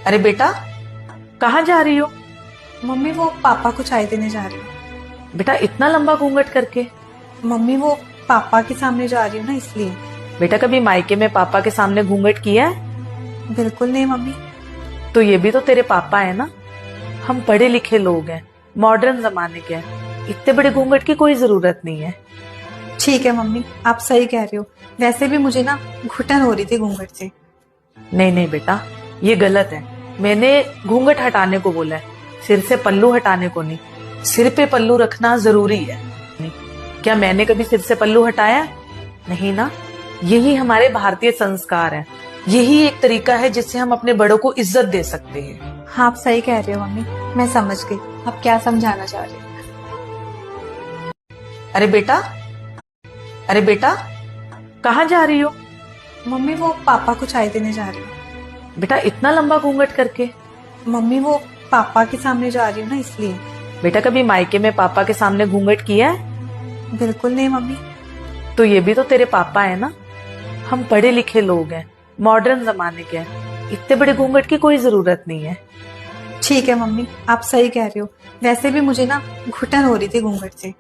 अरे बेटा, कहाँ जा रही हो? मम्मी वो पापा को चाय देने जा रही हूँ। बेटा इतना लंबा घूंघट करके? मम्मी वो पापा के सामने जा रही हूँ ना, इसलिए। बेटा कभी मायके में पापा के सामने घूंघट किया है? बिल्कुल नहीं मम्मी। तो ये भी तो तेरे पापा है ना। हम पढ़े लिखे लोग हैं, मॉडर्न जमाने के हैं, इतने बड़े घूंघट की कोई जरूरत नहीं है। ठीक है मम्मी, आप सही कह रहे हो। वैसे भी मुझे ना घुटन हो रही थी घूंघट से। नहीं नहीं बेटा, ये गलत है। मैंने घूंघट हटाने को बोला है, सिर से पल्लू हटाने को नहीं। सिर पे पल्लू रखना जरूरी है। नहीं, क्या मैंने कभी सिर से पल्लू हटाया? नहीं ना। यही हमारे भारतीय संस्कार है, यही एक तरीका है जिससे हम अपने बड़ों को इज्जत दे सकते हैं। हाँ, आप सही कह रहे हो मम्मी, मैं समझ गई आप क्या समझाना चाह रहे हो। अरे बेटा, अरे बेटा, कहाँ जा रही हो? मम्मी वो पापा को चाय देने जा रही हूँ। बेटा इतना लंबा घूंघट करके? मम्मी वो पापा के सामने जा रही हूँ ना, इसलिए। बेटा कभी मायके में पापा के सामने घूंघट किया है? बिल्कुल नहीं मम्मी। तो ये भी तो तेरे पापा है ना। हम पढ़े लिखे लोग हैं, मॉडर्न जमाने के हैं, इतने बड़े घूंघट की कोई जरूरत नहीं है। ठीक है मम्मी, आप सही कह रहे हो। वैसे भी मुझे ना घुटन हो रही थी घूंघट से।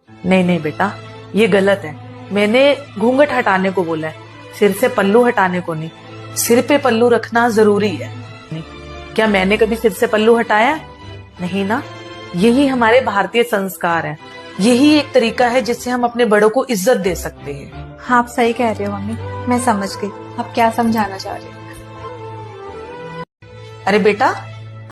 नहीं नहीं बेटा, ये गलत है। मैंने घूंघट हटाने को बोला है, सिर से पल्लू हटाने को नहीं। सिर पे पल्लू रखना जरूरी है। नहीं, क्या मैंने कभी सिर से पल्लू हटाया? नहीं ना। यही हमारे भारतीय संस्कार है, यही एक तरीका है जिससे हम अपने बड़ों को इज्जत दे सकते हैं। हाँ, आप सही कह रहे हो मम्मी, मैं समझ गई आप क्या समझाना चाह रहे हो। अरे बेटा,